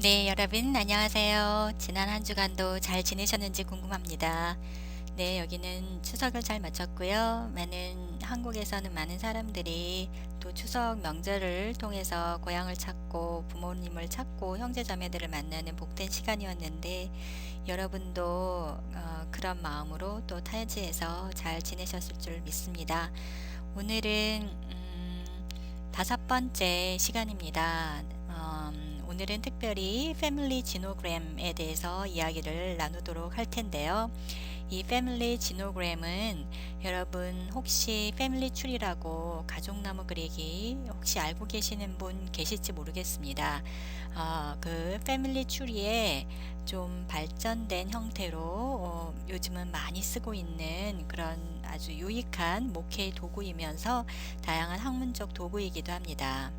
네, 여러분 안녕하세요. 지난 한 주간도 잘 지내셨는지 궁금합니다. 네, 여기는 추석을 잘 마쳤고요. 한국에서는 많은 사람들이 또 추석 명절을 통해서 고향을 찾고 부모님을 찾고 형제 자매들을 만나는 복된 시간이었는데 여러분도 그런 마음으로 또 타지에서 잘 지내셨을 줄 믿습니다. 오늘은 다섯 번째 시간입니다. 오늘은 특별히 패밀리 지노그램에 대해서 이야기를 나누도록 할 텐데요. 이 패밀리 지노그램은 여러분 혹시 패밀리 트리라고 가족나무 그리기 혹시 알고 계시는 분 계실지 모르겠습니다. 그 패밀리 트리에 좀 발전된 형태로 요즘은 많이 쓰고 있는 그런 아주 유익한 목회 도구이면서 다양한 학문적 도구이기도 합니다.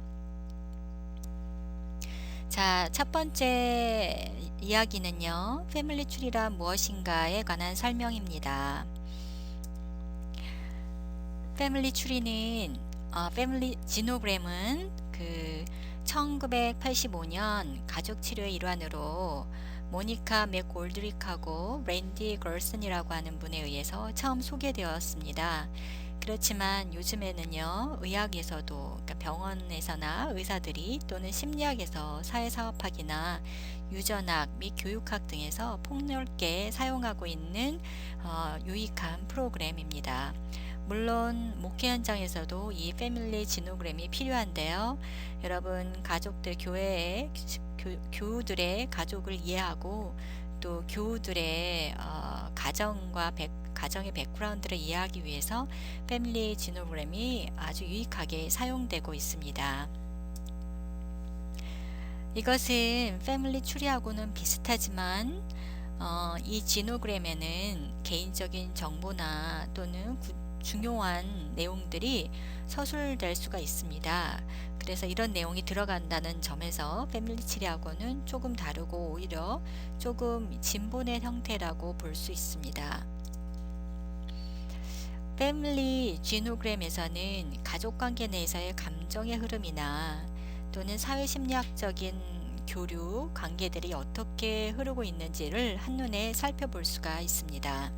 자, 첫 번째 이야기는요, 패밀리 트리란 무엇인가에 관한 설명입니다. 패밀리 트리는, 패밀리 지노그램은 1985년 가족 치료의 일환으로 모니카 맥골드릭하고 랜디 걸슨이라고 하는 분에 의해서 처음 소개되었습니다. 그렇지만 요즘에는요, 의학에서도, 그러니까 병원에서나 의사들이 또는 심리학에서 사회사업학이나 유전학 및 교육학 등에서 폭넓게 사용하고 있는 유익한 프로그램입니다. 물론 목회 현장에서도 이 패밀리 지노그램이 필요한데요. 여러분 가족들 교회의 교우들의 가족을 이해하고 또 교우들의 가정의 백그라운드를 이해하기 위해서 패밀리 지노그램이 아주 유익하게 사용되고 있습니다. 이것은 패밀리 추리하고는 비슷하지만 이 지노그램에는 개인적인 정보나 또는 중요한 내용들이 서술될 수가 있습니다. 그래서 이런 내용이 들어간다는 점에서 패밀리 트리하고는 조금 다르고 오히려 조금 진본의 형태라고 볼 수 있습니다. 패밀리 지노그램에서는 가족관계 내에서의 감정의 흐름이나 또는 사회심리학적인 교류, 관계들이 어떻게 흐르고 있는지를 한눈에 살펴볼 수가 있습니다.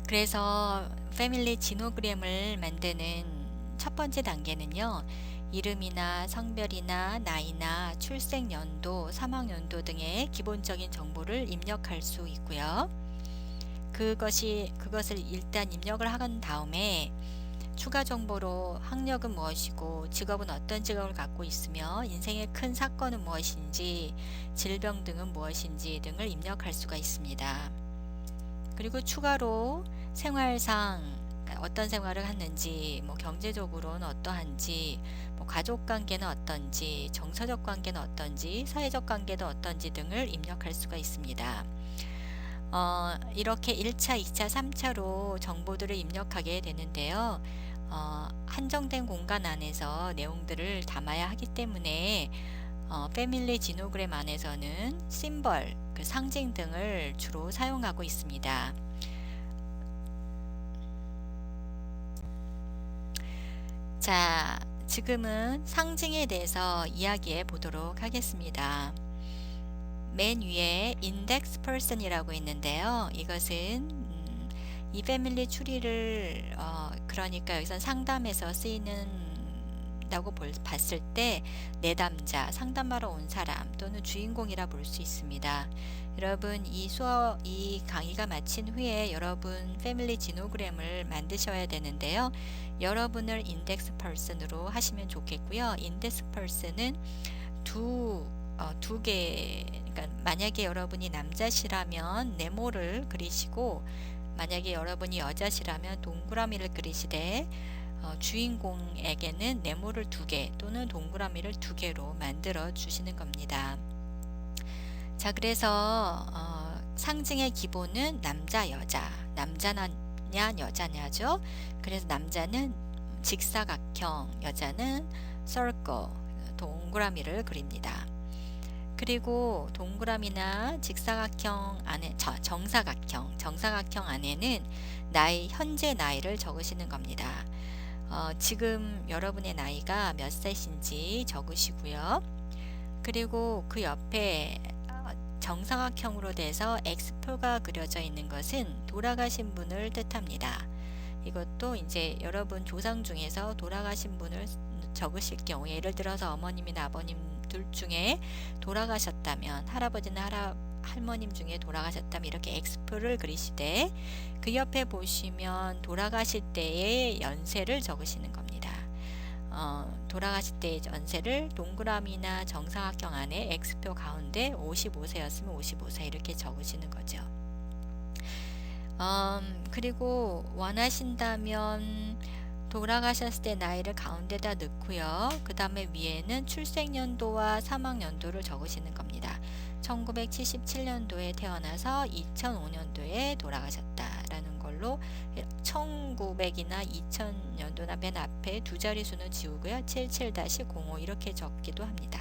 그래서 패밀리 지노그램을 만드는 첫 번째 단계는요, 이름이나 성별이나 나이나 출생 연도, 사망 연도 등의 기본적인 정보를 입력할 수 있고요. 그것을 일단 입력을 한 다음에 추가 정보로 학력은 무엇이고 직업은 어떤 직업을 갖고 있으며 인생의 큰 사건은 무엇인지 질병 등은 무엇인지 등을 입력할 수가 있습니다. 그리고 추가로 생활상 어떤 생활을 했는지, 경제적으로는 어떠한지, 가족 관계는 어떤지, 정서적 관계는 어떤지, 사회적 관계도 어떤지 등을 입력할 수가 있습니다. 이렇게 1차, 2차, 3차로 정보들을 입력하게 되는데요. 한정된 공간 안에서 내용들을 담아야 하기 때문에 패밀리 지노그램 안에서는 심벌, 상징 등을 주로 사용하고 있습니다. 자, 지금은 상징에 대해서 이야기해 보도록 하겠습니다. 맨 위에 인덱스 퍼슨이라고 있는데요. 이것은 이 패밀리 추리를 그러니까 여기선 상담에서 쓰이는다고 봤을 때 내담자, 상담하러 온 사람 또는 주인공이라 볼 수 있습니다. 여러분 이 강의가 마친 후에 여러분 패밀리 지노그램을 만드셔야 되는데요. 여러분을 인덱스 퍼슨으로 하시면 좋겠고요. 인덱스 퍼슨은 두 개, 그러니까 만약에 여러분이 남자시라면 네모를 그리시고 만약에 여러분이 여자시라면 동그라미를 그리시되 주인공에게는 네모를 2개 또는 동그라미를 2개로 만들어 주시는 겁니다. 자, 그래서 상징의 기본은 남자, 여자, 남자냐 여자냐죠. 그래서 남자는 직사각형, 여자는 circle, 동그라미를 그립니다. 그리고 동그라미나 직사각형 안에 정사각형 안에는 현재 나이를 적으시는 겁니다. 지금 여러분의 나이가 몇 살인지 적으시고요. 그리고 그 옆에 정사각형으로 돼서 X표가 그려져 있는 것은 돌아가신 분을 뜻합니다. 이것도 이제 여러분 조상 중에서 돌아가신 분을 적으실 경우, 예를 들어서 어머님이나 아버님 둘 중에 돌아가셨다면, 할아버지나 할머님 중에 돌아가셨다면 이렇게 X표를 그리시되, 그 옆에 보시면 돌아가실 때의 연세를 적으시는 겁니다. 돌아가실 때의 연세를 동그라미나 정사각형 안에 X표 가운데 55세였으면 55세 이렇게 적으시는 거죠. 그리고 원하신다면 돌아가셨을 때 나이를 가운데다 넣고요. 그 다음에 위에는 출생연도와 사망연도를 적으시는 겁니다. 1977년도에 태어나서 2005년도에 돌아가셨다라는 걸로 1900이나 2000년도나 맨 앞에 두 자릿수는 지우고요. 77-05 이렇게 적기도 합니다.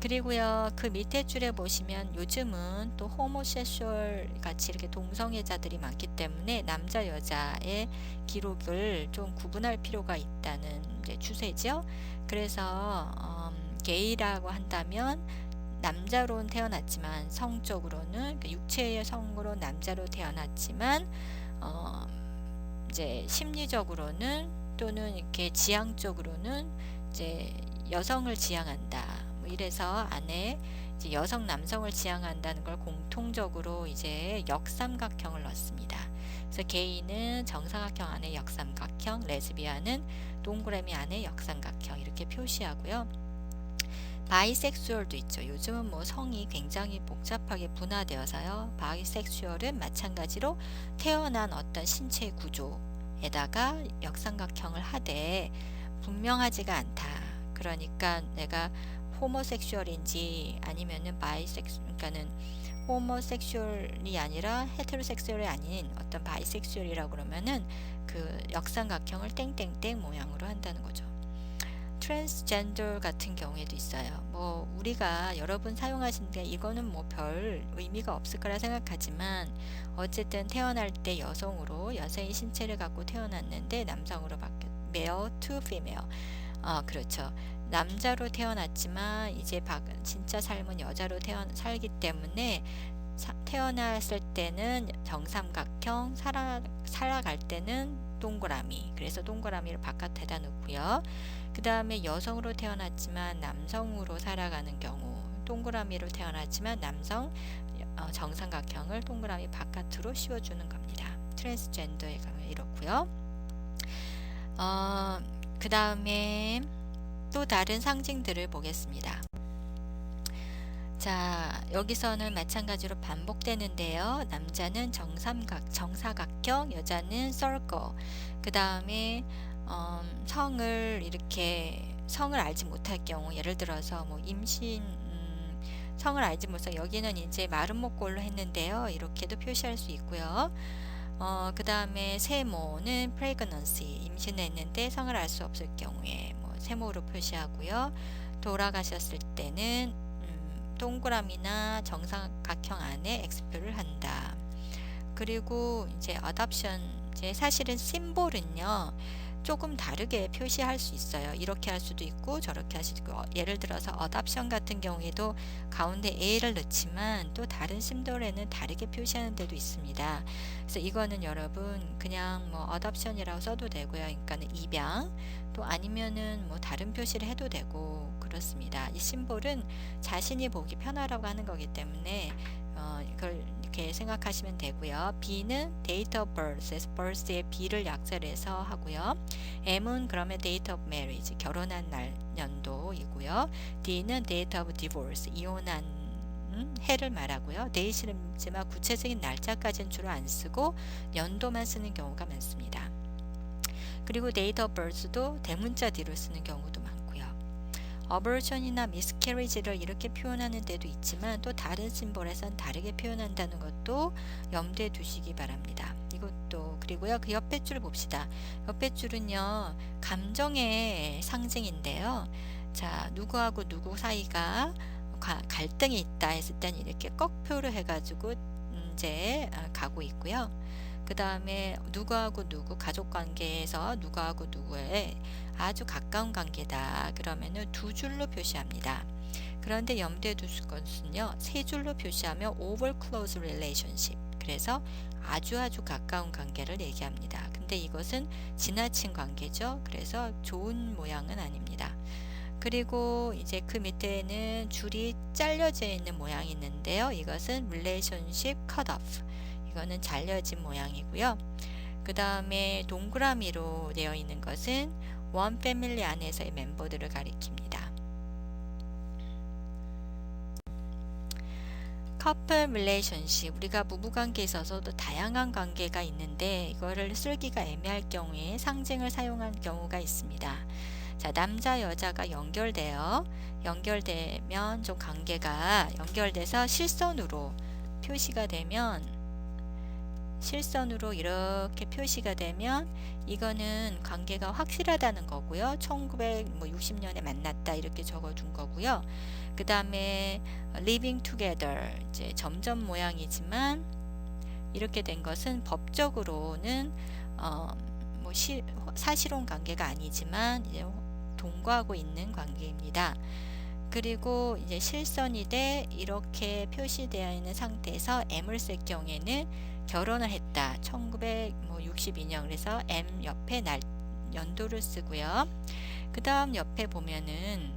그리고요, 그 밑에 줄에 보시면 요즘은 또 호모섹슈얼 같이 이렇게 동성애자들이 많기 때문에 남자 여자의 기록을 좀 구분할 필요가 있다는 이제 추세죠. 그래서 게이라고 한다면 남자로 태어났지만 성적으로는 육체의 성으로 남자로 태어났지만 이제 심리적으로는 또는 이렇게 지향적으로는 이제 여성을 지향한다. 이래서 안에 이제 여성 남성을 지향한다는 걸 공통적으로 이제 역삼각형을 넣습니다. 그래서 게이는 정사각형 안에 역삼각형, 레즈비아는 동그라미 안에 역삼각형 이렇게 표시하고요. 바이섹슈얼도 있죠. 요즘은 뭐 성이 굉장히 복잡하게 분화되어서요. 바이섹슈얼은 마찬가지로 태어난 어떤 신체 구조에다가 역삼각형을 하되 분명하지가 않다. 그러니까 내가 호모섹슈얼인지 아니면은 그러니까는 호모섹슈얼이 아니라 헤테로섹슈얼이 아닌 어떤 바이섹슈얼이라고 그러면은 그 역삼각형을 땡땡땡 모양으로 한다는 거죠. 트랜스젠더 같은 경우에도 있어요. 뭐 우리가 여러분 사용하시는데 이거는 뭐 별 의미가 없을 거라 생각하지만 어쨌든 태어날 때 여성으로 여성의 신체를 갖고 태어났는데 남성으로 male to female. 그렇죠. 남자로 태어났지만 이제 진짜 삶은 여자로 살기 때문에 태어났을 때는 정삼각형, 살아갈 때는 동그라미. 그래서 동그라미를 바깥에다 놓고요. 그 다음에 여성으로 태어났지만 남성으로 살아가는 경우, 동그라미로 태어났지만 남성 정삼각형을 동그라미 바깥으로 씌워주는 겁니다. 트랜스젠더의 경우 이렇고요. 그 다음에 또 다른 상징들을 보겠습니다. 자, 여기서는 마찬가지로 반복되는데요. 남자는 정사각형, 여자는 circle. 그 다음에 성을 알지 못할 경우, 예를 들어서 뭐 임신, 성을 알지 못해서 여기는 이제 마름모꼴로 했는데요. 이렇게도 표시할 수 있고요. 그 다음에 세모는 pregnancy, 임신했는데 성을 알 수 없을 경우에 뭐 세모로 표시하고요. 돌아가셨을 때는 동그라미나 정사각형 안에 X표를 한다. 그리고 이제 adoption, 이제 사실은 심볼은요 조금 다르게 표시할 수 있어요. 이렇게 할 수도 있고 저렇게 할 수도 있고, 예를 들어서 adoption 같은 경우에도 가운데 A를 넣지만 또 다른 심볼에는 다르게 표시하는 데도 있습니다. 그래서 이거는 여러분 그냥 뭐 adoption이라고 써도 되고요. 그러니까는 입양, 또 아니면은 뭐 다른 표시를 해도 되고 그렇습니다. 이 심볼은 자신이 보기 편하라고 하는 거기 때문에 이걸 이렇게 생각하시면 되고요. B는 date of birth, birth의 B를 약자로 해서 하고요. M은 그러면 date of marriage, 결혼한 날 연도이고요. D는 date of divorce, 이혼한 해를 말하고요. date는 구체적인 날짜까지는 주로 안 쓰고 연도만 쓰는 경우가 많습니다. 그리고 date of birth도 대문자 뒤로 쓰는 경우도 많고요. abortion이나 miscarriage를 이렇게 표현하는 데도 있지만 또 다른 심볼에선 다르게 표현한다는 것도 염두에 두시기 바랍니다. 이것도 그리고요. 그 옆에 줄 봅시다. 옆에 줄은요. 감정의 상징인데요. 자, 누구하고 누구 사이가 갈등이 있다 했을 땐 이렇게 꺽표를 해가지고 이제 가고 있고요. 그 다음에 누구하고 누구 가족관계에서 누구하고 누구의 아주 가까운 관계다 그러면은 두 줄로 표시합니다. 그런데 염두에 두실 것은요, 세 줄로 표시하면 over close relationship, 그래서 아주 가까운 관계를 얘기합니다. 근데 이것은 지나친 관계죠. 그래서 좋은 모양은 아닙니다. 그리고 이제 그 밑에는 줄이 잘려져 있는 모양이 있는데요. 이것은 relationship cut off. 이거는 잘려진 모양이고요. 그 다음에 동그라미로 되어 있는 것은 원 패밀리 안에서의 멤버들을 가리킵니다. 커플 릴레이션십, 우리가 부부관계에 있어서도 다양한 관계가 있는데 이거를 쓰기가 애매할 경우에 상징을 사용한 경우가 있습니다. 자, 남자 여자가 연결되면 좀 관계가 연결돼서 실선으로 표시가 되면, 실선으로 이렇게 표시가 되면 이거는 관계가 확실하다는 거고요. 1960년에 만났다 이렇게 적어둔 거고요. 그 다음에 living together, 이제 점점 모양이지만 이렇게 된 것은 법적으로는 사실혼 관계가 아니지만 이제 동거하고 있는 관계입니다. 그리고 이제 실선이 돼 이렇게 표시되어 있는 상태에서 M을 쓸 경우에는 결혼을 했다. 1962년, 그래서 M 옆에 연도를 쓰고요. 그 다음 옆에 보면은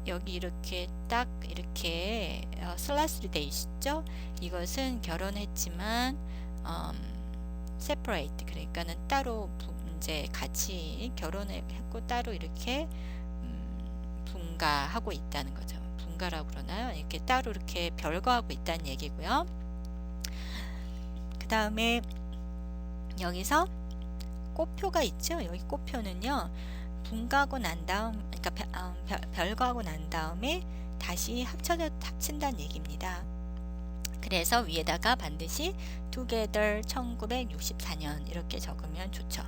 여기 이렇게 딱 이렇게 슬래시로 돼 있죠. 이것은 결혼했지만 separate, 그러니까는 따로 이제 같이 결혼을 했고 따로 이렇게 분가하고 있다는 거죠. 분가라고 그러나요? 이렇게 따로 이렇게 별거하고 있다는 얘기고요. 그 다음에 여기서 꽃표가 있죠. 여기 꽃표는요, 분가하고 난 다음, 그러니까 별거하고 난 다음에 다시 합친다는 얘기입니다. 그래서 위에다가 반드시 together 1964년 이렇게 적으면 좋죠.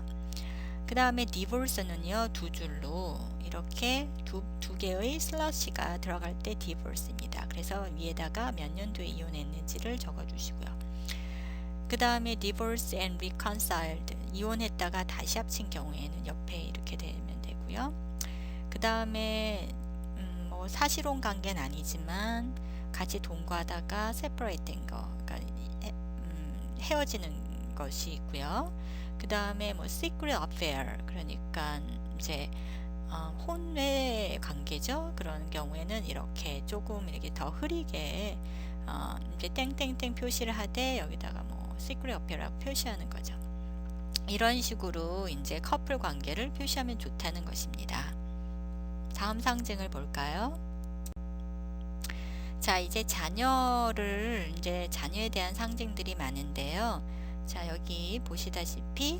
그 다음에 divorce는요, 두 줄로 이렇게 두 개의 슬러시가 들어갈 때 divorce입니다. 그래서 위에다가 몇 년도에 이혼했는지를 적어주시고요. 그 다음에 divorce and reconciled, 이혼했다가 다시 합친 경우에는 옆에 이렇게 되면 되고요. 그 다음에 뭐 사실혼 관계는 아니지만 같이 동거하다가 separate 된 거, 그러니까 헤어지는 것이 있고요. 그 다음에 뭐 secret affair, 그러니까 이제 혼외 관계죠. 그런 경우에는 이렇게 조금 이렇게 더 흐리게 이제 땡땡땡 표시를 하되 여기다가 뭐 secret affair라고 표시하는 거죠. 이런 식으로 이제 커플 관계를 표시하면 좋다는 것입니다. 다음 상징을 볼까요? 자, 이제 자녀에 대한 상징들이 많은데요. 자, 여기 보시다시피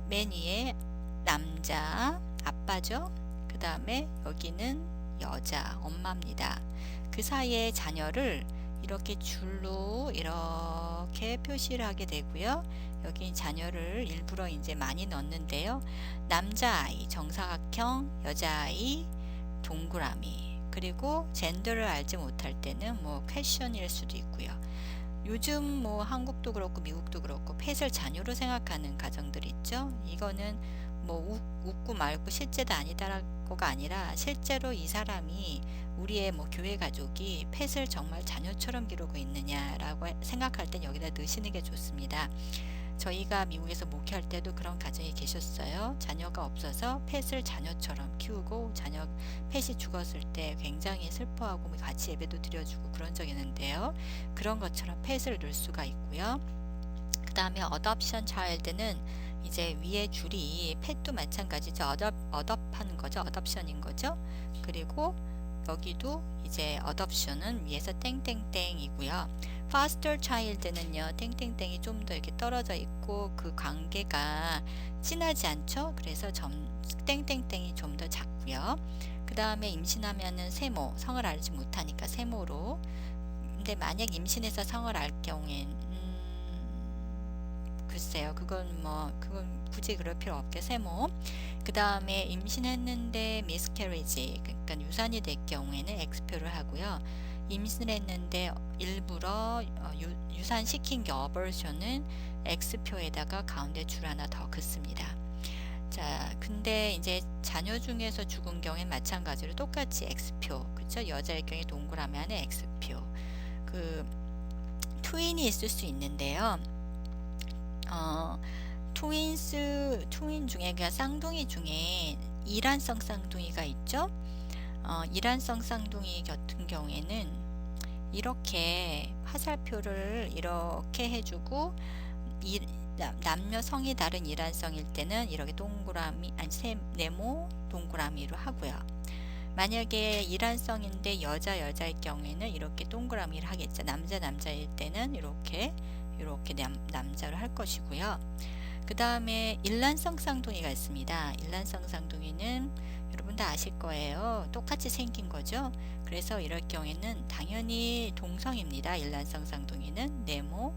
맨 위에 남자, 아빠죠. 그 다음에 여기는 여자, 엄마입니다. 그 사이에 자녀를 이렇게 줄로 이렇게 표시를 하게 되고요. 여기 자녀를 일부러 이제 많이 넣는데요. 남자아이 정사각형, 여자아이 동그라미, 그리고 젠더를 알지 못할 때는 뭐 퀘션일 수도 있고요. 요즘 뭐 한국도 그렇고 미국도 그렇고 펫을 자녀로 생각하는 가정들 있죠. 이거는 뭐 웃고 말고 실제도 아니다라고가 아니라 실제로 이 사람이 우리의 뭐 교회 가족이 펫을 정말 자녀처럼 기르고 있느냐라고 생각할 땐 여기다 넣으시는 게 좋습니다. 저희가 미국에서 목회할 때도 그런 가정이 계셨어요. 자녀가 없어서 펫을 자녀처럼 키우고 펫이 죽었을 때 굉장히 슬퍼하고 같이 예배도 드려주고 그런 적이 있는데요. 그런 것처럼 펫을 넣을 수가 있고요. 그 다음에 어답션 차일드는 이제 위에 줄이 펫도 마찬가지죠. 어답하는 거죠. 어답션인 거죠. 그리고 여기도 이제 어답션은 위에서 땡땡땡이고요. foster child는요, 땡땡땡이 좀 더 이렇게 떨어져 있고 그 관계가 진하지 않죠. 그래서 땡땡땡이 좀 더 작고요. 그 다음에 임신하면은 세모, 성을 알지 못하니까 세모로. 근데 만약 임신해서 성을 알 경우엔 글쎄요, 그건 굳이 그럴 필요 없게 세모. 그 다음에 임신했는데 miscarriage, 그러니까 유산이 될 경우에는 X표를 하고요. 임신을 했는데 일부러 유산시킨 게 어버션은 X표에다가 가운데 줄 하나 더 긋습니다. 자, 근데 이제 자녀 중에서 죽은 경우엔 마찬가지로 똑같이 X표, 그쵸? 여자의 경우에 동그라미 안에 X표. 그 트윈이 있을 수 있는데요. 트윈 중에, 그러니까 쌍둥이 중에 이란성 쌍둥이가 있죠. 이란성 쌍둥이 같은 경우에는 이렇게 화살표를 이렇게 해주고, 남녀 성이 다른 이란성일 때는 이렇게 동그라미, 네모 동그라미로 하고요. 만약에 이란성인데 여자일 경우에는 이렇게 동그라미를 하겠죠. 남자일 때는 이렇게 남자로 할 것이고요. 그 다음에 일란성 쌍둥이가 있습니다. 일란성 쌍둥이는 여러분 다 아실 거예요. 똑같이 생긴 거죠. 그래서 이럴 경우에는 당연히 동성입니다. 일란성 쌍둥이는 네모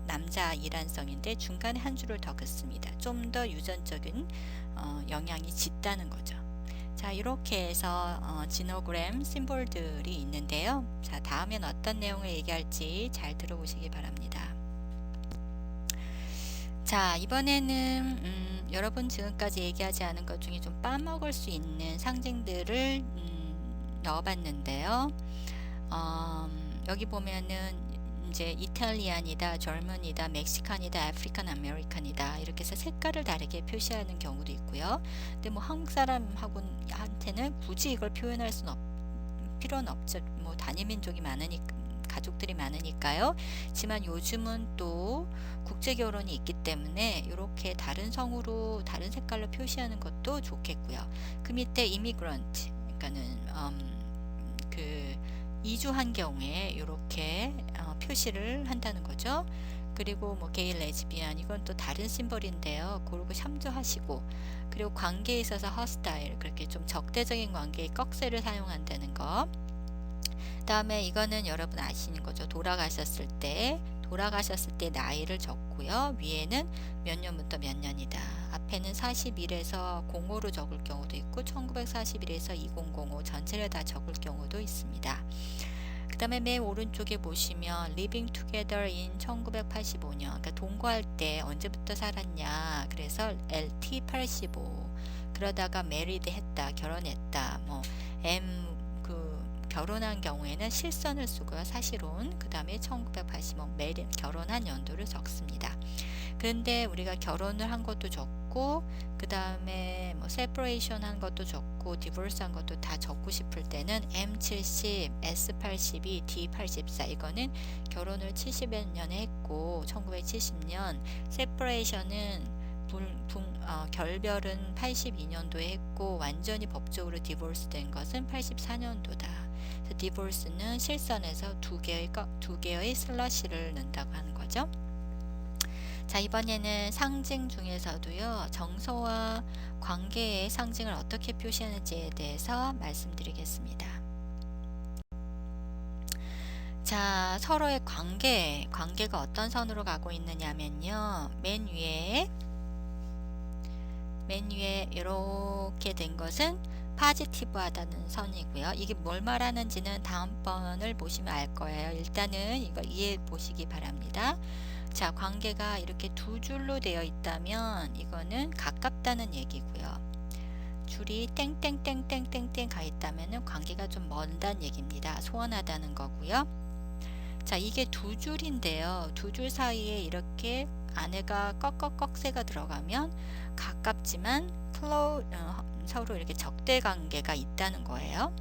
남자 이란성인데 중간에 한 줄을 더 긋습니다. 좀 더 유전적인 영향이 짙다는 거죠. 자, 이렇게 해서 지노그램 심볼들이 있는데요. 자, 다음엔 어떤 내용을 얘기할지 잘 들어보시기 바랍니다. 자, 이번에는 여러분 지금까지 얘기하지 않은 것 중에 좀 빠먹을 수 있는 상징들을 넣어봤는데요. 여기 보면은 이제 이탈리안이다, 젊은이다, 멕시칸이다, 아프리칸 아메리칸이다, 이렇게 해서 색깔을 다르게 표시하는 경우도 있고요. 근데 뭐 한국 사람한테는 굳이 이걸 표현할 필요는 없죠. 뭐 단일민족이 많으니까, 가족들이 많으니까요. 하지만 요즘은 또 국제 결혼이 있기 때문에 이렇게 다른 성으로 다른 색깔로 표시하는 것도 좋겠고요. 그 밑에 이미그런트, 그러니까는 이주한 경우에 이렇게 표시를 한다는 거죠. 그리고 뭐 게이, 레즈비안, 이건 또 다른 심벌인데요. 그리고 참조하시고, 그리고 관계에 있어서 허스타일, 그렇게 좀 적대적인 관계에 꺽쇠를 사용한다는 거. 다음에 이거는 여러분 아시는 거죠. 돌아가셨을 때 나이를 적고요. 위에는 몇 년부터 몇 년이다. 앞에는 41에서 05로 적을 경우도 있고 1941에서 2005 전체를 다 적을 경우도 있습니다. 그 다음에 맨 오른쪽에 보시면 Living Together in 1985년, 그러니까 동거할 때 언제부터 살았냐, 그래서 LT85, 그러다가 married 했다, 결혼했다, 뭐 결혼한 경우에는 실선을 쓰고요. 사실혼, 그 다음에 1985 결혼한 연도를 적습니다. 그런데 우리가 결혼을 한 것도 적고, 그 다음에 뭐 세퍼레이션 한 것도 적고, 디보스 한 것도 다 적고 싶을 때는 M70, S82, D84, 이거는 결혼을 70몇 년에 했고 1970년, 세퍼레이션은 결별은 82년도에 했고 완전히 법적으로 디보스 된 것은 84년도다. 그래서 디보스는 실선에서 두 개의 슬러시를 넣는다고 하는 거죠. 자, 이번에는 상징 중에서도요, 정서와 관계의 상징을 어떻게 표시하는지에 대해서 말씀드리겠습니다. 자, 서로의 관계가 어떤 선으로 가고 있느냐면요, 맨 위에 이렇게 된 것은 파지티브하다는 선이고요. 이게 뭘 말하는지는 다음번을 보시면 알 거예요. 일단은 이거 이해해 보시기 바랍니다. 자, 관계가 이렇게 두 줄로 되어 있다면 이거는 가깝다는 얘기고요. 줄이 땡땡땡땡땡땡 가 있다면 관계가 좀 먼다는 얘기입니다. 소원하다는 거고요. 자, 이게 두 줄인데요. 두 줄 사이에 이렇게 안에가 꺽쇠가 들어가면 가깝지만 서로 이렇게 적대 관계가 있다는 거예요.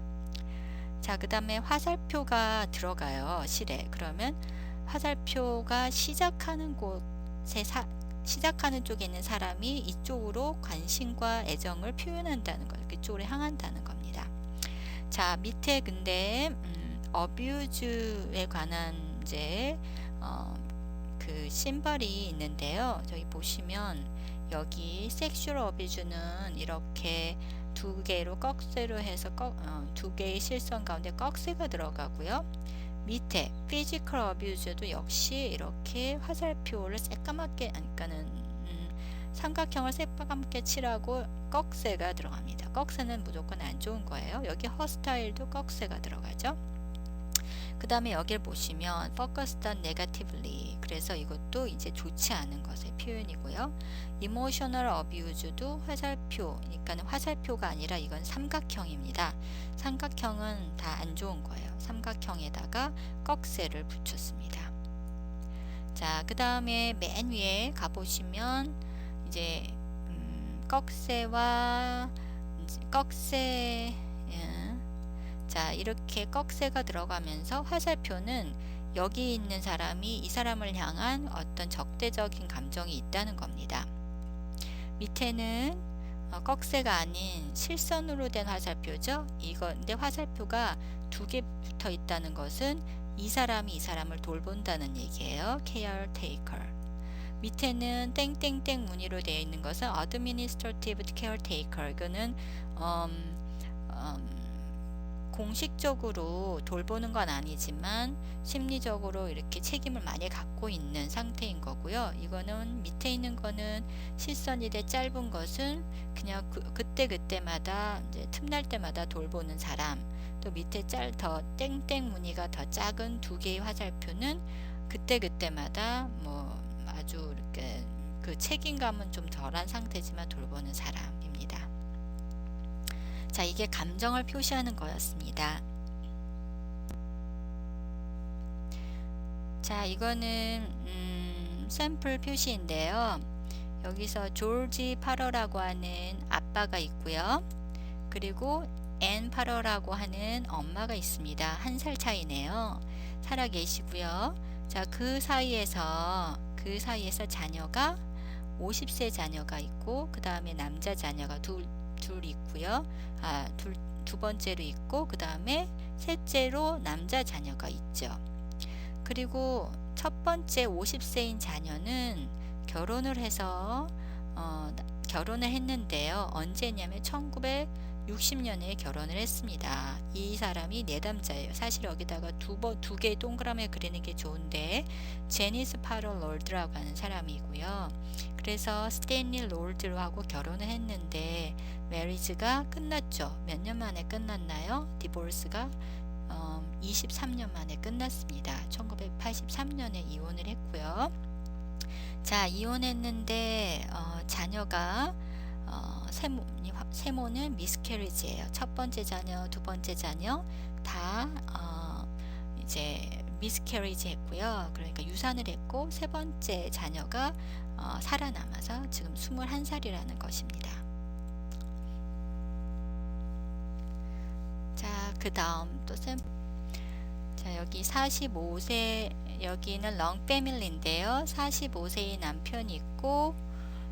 자, 그 다음에 화살표가 들어가요, 실에. 그러면 화살표가 시작하는 쪽에 있는 사람이 이쪽으로 관심과 애정을 표현한다는 거예요. 이쪽으로 향한다는 겁니다. 자, 밑에 근데 어뷰즈에 관한 이제 그 심벌이 있는데요. 저기 보시면 여기 섹슈얼 어뷰즈는 이렇게 두 개로 꺽쇠로 해서 두 개의 실선 가운데 꺽쇠가 들어가고요. 밑에 피지컬 어뷰즈도 역시 이렇게 화살표를 새까맣게, 그러니까는 삼각형을 새까맣게 칠하고 꺽쇠가 들어갑니다. 꺽쇠는 무조건 안 좋은 거예요. 여기 허스타일도 꺽쇠가 들어가죠. 그 다음에 여기를 보시면 focused on negatively, 그래서 이것도 이제 좋지 않은 것의 표현이고요. emotional abuse도 화살표, 그러니까 화살표가 아니라 이건 삼각형입니다. 삼각형은 다 안 좋은 거예요. 삼각형에다가 꺽쇠를 붙였습니다. 자, 그 다음에 맨 위에 가보시면 이제 꺽쇠와 꺽쇠, 자, 이렇게 꺽쇠가 들어가면서 화살표는 여기 있는 사람이 이 사람을 향한 어떤 적대적인 감정이 있다는 겁니다. 밑에는 꺽쇠가 아닌 실선으로 된 화살표죠. 근데 화살표가 두 개 붙어 있다는 것은 이 사람이 이 사람을 돌본다는 얘기예요. caretaker. 밑에는 땡땡땡 무늬로 되어 있는 것은 administrative caretaker. 이거는 공식적으로 돌보는 건 아니지만 심리적으로 이렇게 책임을 많이 갖고 있는 상태인 거고요. 이거는 밑에 있는 거는 실선이 돼 짧은 것은 그냥 그때마다 이제 틈날 때마다 돌보는 사람. 또 밑에 더 땡땡 무늬가 더 작은 두 개의 화살표는 그때마다 뭐 아주 이렇게 그 책임감은 좀 덜한 상태지만 돌보는 사람입니다. 자, 이게 감정을 표시하는 거였습니다. 자, 이거는 샘플 표시인데요. 여기서 조지 파러라고 하는 아빠가 있고요. 그리고 앤 파러라고 하는 엄마가 있습니다. 1살 차이네요. 살아 계시고요. 자, 그 사이에서 자녀가 50세 자녀가 있고, 그 다음에 남자 자녀가 둘 있고요. 두 번째로 있고, 그 다음에 셋째로 남자 자녀가 있죠. 그리고 첫 번째 50세인 자녀는 결혼을 해서 결혼을 했는데요. 언제냐면 1960년에 결혼을 했습니다. 이 사람이 내담자예요. 사실 여기다가 두 개의 동그라미 그리는 게 좋은데 제니스 파럴 롤드라고 하는 사람이고요. 그래서 스탠리 롤드하고 결혼을 했는데 메리지가 끝났죠. 몇 년 만에 끝났나요? 디보스가 23년 만에 끝났습니다. 1983년에 이혼을 했고요. 자, 이혼했는데 자녀가 세모는 미스캐리지예요. 첫 번째 자녀, 두 번째 자녀 다 이제 미스캐리지 했고요. 그러니까 유산을 했고, 세 번째 자녀가 살아남아서 지금 21살이라는 것입니다. 자, 그 다음 또 자, 여기 45세, 여기는 long family인데요. 45세의 남편이 있고,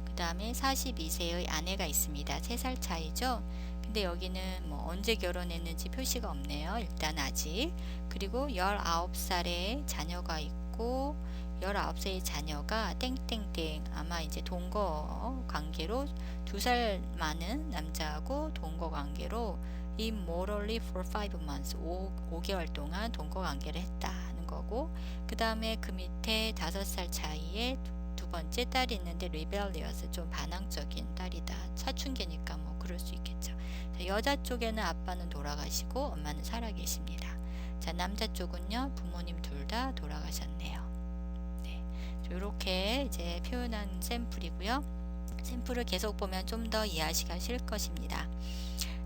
그 다음에 42세의 아내가 있습니다. 3살 차이죠. 근데 여기는 뭐 언제 결혼했는지 표시가 없네요. 일단 아직. 그리고 19살의 자녀가 있고, 19세의 자녀가 땡땡땡, 아마 이제 동거 관계로 2살 많은 남자하고 동거 관계로 immorally for 5 months 5개월 동안 동거 관계를 했다는 거고, 그 다음에 그 밑에 5살 차이에 두 번째 딸이 있는데 rebellious, 좀 반항적인 딸이다. 사춘기니까 뭐 그럴 수 있겠죠. 자, 여자 쪽에는 아빠는 돌아가시고 엄마는 살아 계십니다. 자, 남자 쪽은요, 부모님 둘 다 돌아가셨네요. 네, 이렇게 이제 표현한 샘플이고요. 샘플을 계속 보면 좀 더 이해하시기가 쉬울 것입니다.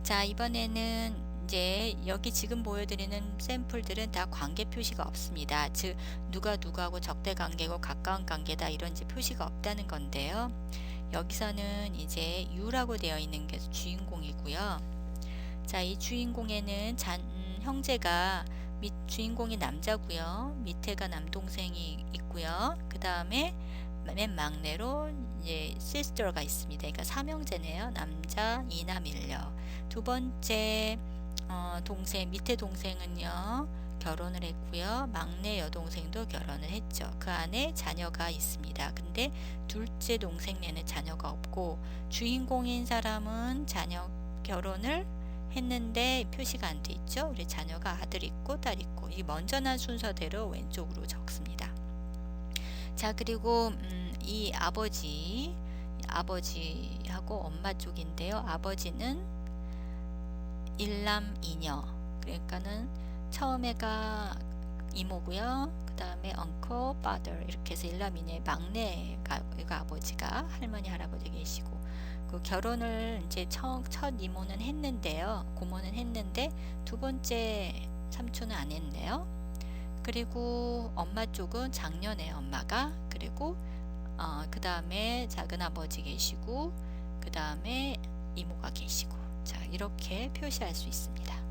자, 이번에는 이제 여기 지금 보여드리는 샘플들은 다 관계 표시가 없습니다. 즉 누가 누구하고 적대 관계고 가까운 관계다, 이런 이제 표시가 없다는 건데요. 여기서는 이제 U라고 되어 있는 게 주인공이고요. 자, 이 주인공에는 형제가 주인공이 남자고요. 밑에가 남동생이 있고요. 그 다음에 맨 막내로 이제 시스터가 있습니다. 그러니까 삼형제네요. 남자 이남 일녀. 두 번째 동생, 밑에 동생은요 결혼을 했고요. 막내 여동생도 결혼을 했죠. 그 안에 자녀가 있습니다. 근데 둘째 동생네는 자녀가 없고, 주인공인 사람은 자녀 결혼을 했는데 표시가 안 돼 있죠. 우리 자녀가 아들 있고 딸 있고, 이 먼저 난 순서대로 왼쪽으로 적습니다. 자, 그리고 이 아버지하고 엄마 쪽인데요. 아버지는 일남 이녀, 그러니까는 처음에가 이모고요. 그 다음에 uncle, father 이렇게 해서 일남이네. 막내가 이거 아버지가 할머니 할아버지 계시고, 그 결혼을 이제 첫 이모는 했는데요. 고모는 했는데 두 번째 삼촌은 안 했네요. 그리고 엄마 쪽은 작년에 엄마가, 그리고 그 다음에 작은 아버지 계시고, 그 다음에 이모가 계시고, 자 이렇게 표시할 수 있습니다.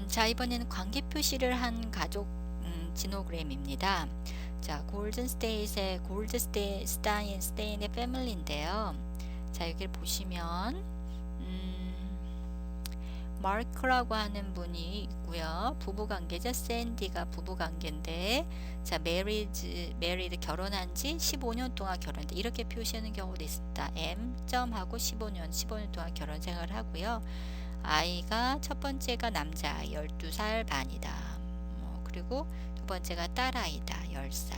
자 이번에는 관계 표시를 한 가족 지노그램입니다. 자 골든 스테이트의 스테인의 패밀리인데요. 자 여기를 보시면 마크라고 하는 분이 있고요. 부부관계죠. 샌디가 부부관계인데, 자 메리드 결혼한 지 15년 동안 결혼했다 이렇게 표시하는 경우도 있습니다. M.하고 15년 동안 결혼 생활을 하고요. 아이가 첫 번째가 남자 12살 반이다. 그리고 두 번째가 딸아이다 10살.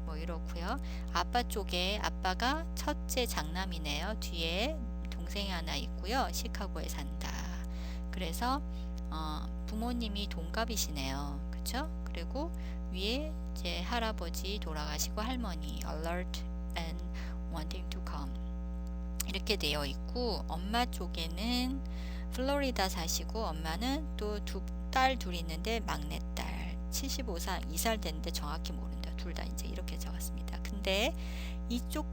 뭐 이렇고요. 아빠 쪽에 아빠가 첫째 장남이네요. 뒤에 동생이 하나 있고요. 시카고에 산다. 그래서 부모님이 동갑이시네요. 그쵸? 그리고 위에 이제 할아버지 돌아가시고 할머니 alert and wanting to come 이렇게 되어 있고, 엄마 쪽에는 플로리다 사시고 엄마는 또 딸 둘이 있는데 막내딸 75살 2살 됐는데 정확히 모른다. 둘 다 이제 이렇게 적었습니다. 근데 이쪽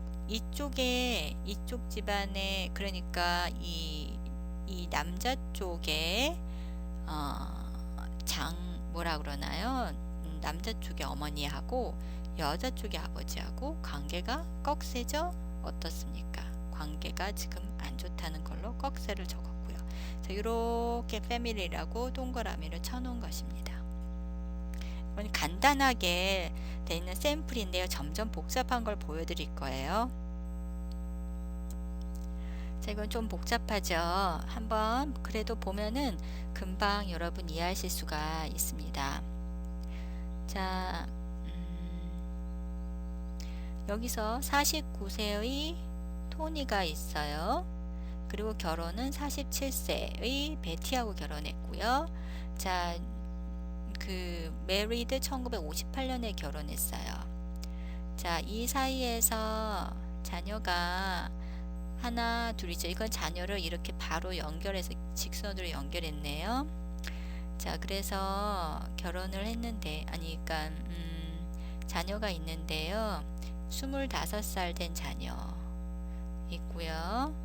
집안에, 그러니까 이 남자 쪽에 뭐라 그러나요? 남자 쪽의 어머니하고 여자 쪽의 아버지하고 관계가 꺽쇠죠? 어떻습니까? 관계가 지금 안 좋다는 걸로 꺽쇠를 적었고요. 자, 이렇게 패밀리라고 동그라미를 쳐놓은 것입니다. 이건 간단하게 되어 있는 샘플인데요. 점점 복잡한 걸 보여드릴 거예요. 자, 이건 좀 복잡하죠. 한번 그래도 보면은 금방 여러분 이해하실 수가 있습니다. 자, 여기서 49세의 토니가 있어요. 그리고 결혼은 47세의 베티하고 결혼했고요. 자, 그 메리드 1958년에 결혼했어요. 자, 이 사이에서 자녀가 하나 둘이죠. 이건 자녀를 이렇게 바로 연결해서 직선으로 연결했네요. 자, 그래서 결혼을 했는데, 그러니까 자녀가 있는데요. 25살 된 자녀 있고요.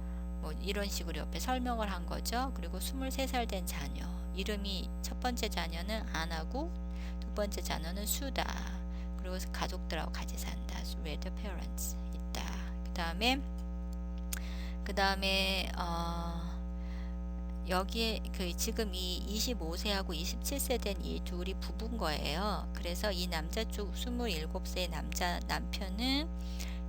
뭐 이런 식으로 옆에 설명을 한 거죠. 그리고 23살 된 자녀, 이름이 첫 번째 자녀는 안하고 두 번째 자녀는 수다. 그리고 가족들하고 같이 산다. with the parents 있다. 그 다음에 여기에 지금 이 25세하고 27세 된 이 둘이 부부인 거예요. 그래서 이 남자 쪽 27세의 남편은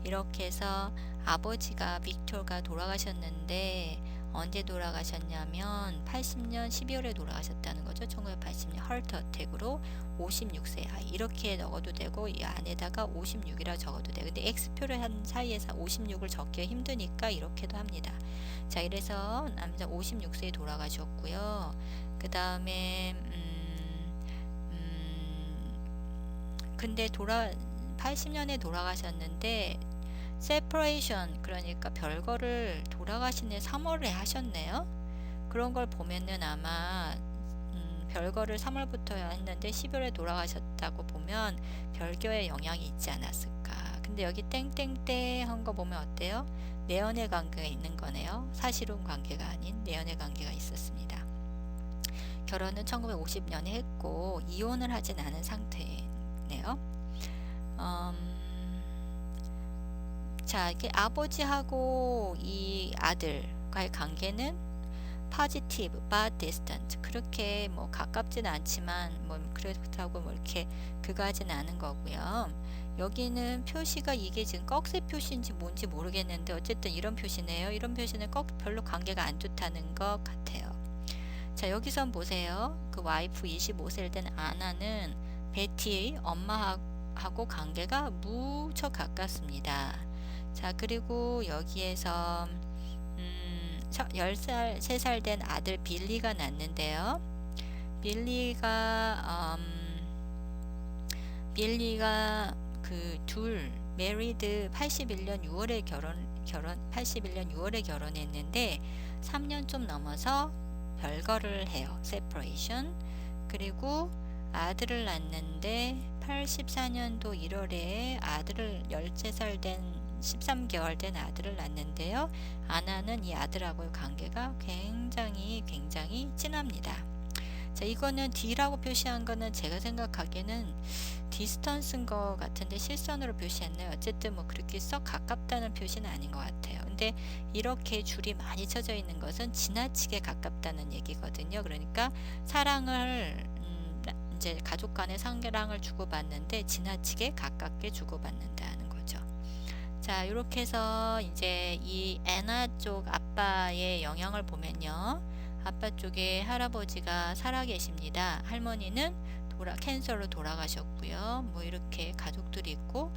이렇게 해서 아버지가 빅토가 돌아가셨는데, 언제 돌아가셨냐면 80년 12월에 돌아가셨다는 거죠. 1980년 하트 어택으로 56세 아이 이렇게 적어도 되고, 이 안에다가 56이라 적어도 돼. 근데 X표를 한 사이에서 56을 적기가 힘드니까 이렇게도 합니다. 자, 이래서 남자 56세에 돌아가셨고요. 그 다음에 근데 80년에 돌아가셨는데 세퍼레이션, 그러니까 별거를 돌아가신 해 3월에 하셨네요. 그런 걸 보면은 아마 별거를 3월부터 했는데 12월에 돌아가셨다고 보면 별교의 영향이 있지 않았을까. 근데 여기 땡땡땡 한 거 보면 어때요? 내연의 관계가 있는 거네요. 사실혼 관계가 아닌 내연의 관계가 있었습니다. 결혼은 1950년에 했고 이혼을 하진 않은 상태네요. 자, 이렇게 아버지하고 이 아들과의 관계는 positive but distant, 그렇게 뭐 가깝지는 않지만 뭐 그렇다고 뭐 이렇게 그거하진 않은 거고요. 여기는 표시가 이게 지금 꺽쇠 표시인지 뭔지 모르겠는데 어쨌든 이런 표시네요. 이런 표시는 별로 관계가 안 좋다는 것 같아요. 자, 여기선 보세요. 그 와이프 25세를 된 아나는 베티의 엄마하고 관계가 무척 가깝습니다. 자, 그리고 여기에서 3살 된 아들 빌리가 낳는데요. 빌리가 빌리가 그 둘 메리드 81년 6월에 81년 6월에 결혼했는데 3년 좀 넘어서 별거를 해요. separation. 그리고 아들을 낳는데 84년도 1월에 아들을 13살 된 13개월 된 아들을 낳는데요. 아나는 이 아들하고의 관계가 굉장히 진합니다. 자, 이거는 D라고 표시한 거는 제가 생각하기에는 디스턴스인 것 같은데 실선으로 표시했나요? 어쨌든 뭐 그렇게 썩 가깝다는 표시는 아닌 것 같아요. 근데 이렇게 줄이 많이 쳐져 있는 것은 지나치게 가깝다는 얘기거든요. 그러니까 사랑을 이제 가족 간의 사랑을 주고받는데 지나치게 가깝게 주고받는다는 거죠. 자, 이렇게 해서 이제 이 애나 쪽 아빠의 영향을 보면요. 아빠 쪽에 할아버지가 살아계십니다. 할머니는 캔서로 돌아가셨고요. 뭐 이렇게 가족들이 있고,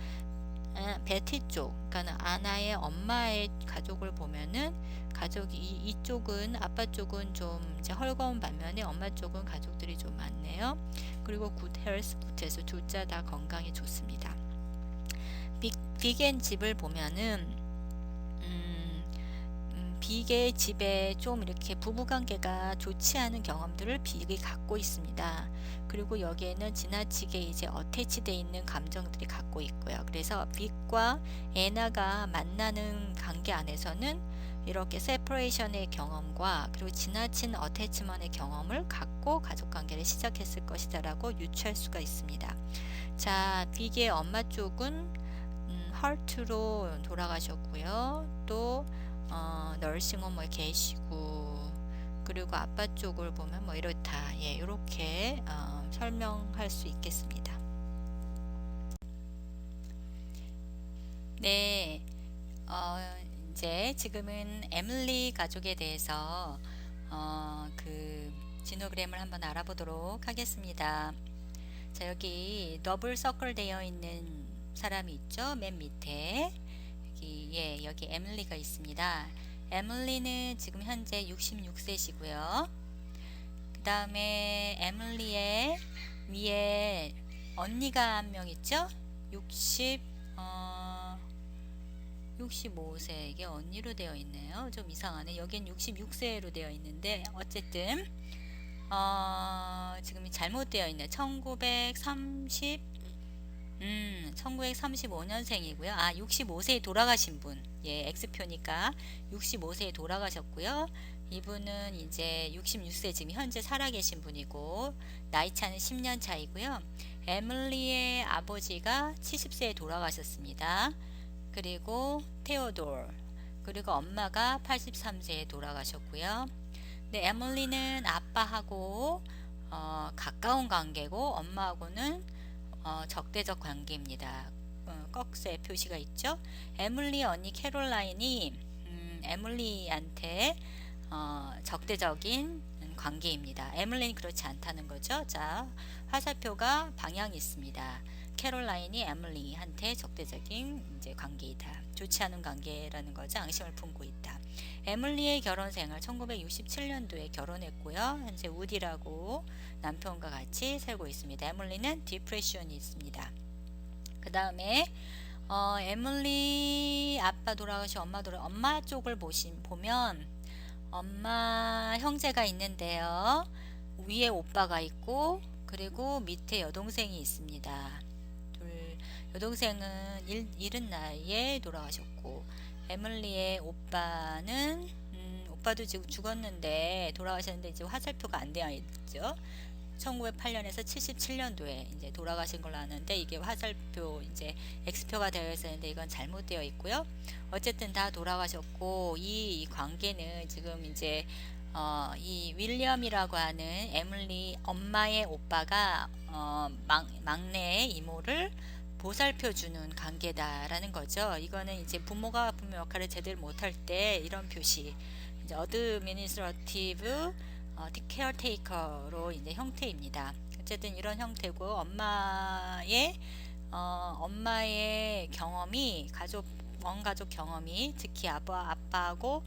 베티 쪽, 그러니까 아나의 엄마의 가족을 보면은 가족이 이쪽은 아빠 쪽은 좀 이제 헐거운 반면에 엄마 쪽은 가족들이 좀 많네요. 그리고 굿 헬스 굿해서 둘째 다 건강이 좋습니다. 빅앤 집을 보면은 빅의 집에 좀 이렇게 부부관계가 좋지 않은 경험들을 빅이 갖고 있습니다. 그리고 여기에는 지나치게 이제 어태치되어 있는 감정들이 갖고 있고요. 그래서 빅과 애나가 만나는 관계 안에서는 이렇게 세퍼레이션의 경험과 그리고 지나친 어태치먼의 경험을 갖고 가족관계를 시작했을 것이다 라고 유추할 수가 있습니다. 자, 빅의 엄마 쪽은 하트로 돌아가셨고요. 또 널싱홈에 계시고, 그리고 아빠 쪽을 보면 뭐 이렇다. 예, 이렇게 설명할 수 있겠습니다. 네, 이제 지금은 에밀리 가족에 대해서 그 지노그램을 한번 알아보도록 하겠습니다. 자, 여기 더블 서클 되어 있는 사람이 있죠. 맨 밑에. 여기 에밀리가 있습니다. 에밀리는 지금 현재 66세시고요. 그 다음에 에밀리의 위에 언니가 한 명 있죠. 65세. 이게 언니로 되어 있네요. 좀 이상하네. 여긴 66세로 되어 있는데 어쨌든 지금 잘못되어 있네. 1935년생이고요. 65세에 돌아가신 분. 예, X표니까 65세에 돌아가셨고요. 이분은 이제 66세 지금 현재 살아계신 분이고, 나이 차는 10년 차이고요. 에밀리의 아버지가 70세에 돌아가셨습니다. 그리고 테오돌, 그리고 엄마가 83세에 돌아가셨고요. 네, 에밀리는 아빠하고 가까운 관계고, 엄마하고는 적대적 관계입니다. 꺽쇠 표시가 있죠. 에밀리 언니 캐롤라인이 에밀리한테 적대적인 관계입니다. 에밀리는 그렇지 않다는 거죠. 자, 화살표가 방향이 있습니다. 캐롤라인이 에밀리한테 적대적인 이제 관계이다. 좋지 않은 관계라는 거죠. 앙심을 품고 있다. 에밀리의 결혼 생활 1967년도에 결혼했고요. 현재 우디라고 남편과 같이 살고 있습니다. 에밀리는 디프레션이 있습니다. 그 다음에 에밀리 아빠 돌아가시고 엄마 쪽을 보면 엄마 형제가 있는데요. 위에 오빠가 있고, 그리고 밑에 여동생이 있습니다. 여동생은 이른 나이에 돌아가셨고, 에밀리의 오빠는 오빠도 지금 죽었는데 돌아가셨는데 이제 화살표가 안 되어 있죠. 1908년에서 77년도에 이제 돌아가신 걸로 아는데, 이게 화살표 이제 X표가 되어 있었는데 이건 잘못되어 있고요. 어쨌든 다 돌아가셨고, 이 관계는 지금 이제 이 윌리엄이라고 하는 에밀리 엄마의 오빠가 막내 이모를 보살펴 주는 관계다라는 거죠. 이거는 이제 부모가 부모 역할을 제대로 못할 때 이런 표시, 이제 어드미니스트러티브 케어테이커로 이제 형태입니다. 어쨌든 이런 형태고, 엄마의 경험이 원가족 경험이, 특히 아빠하고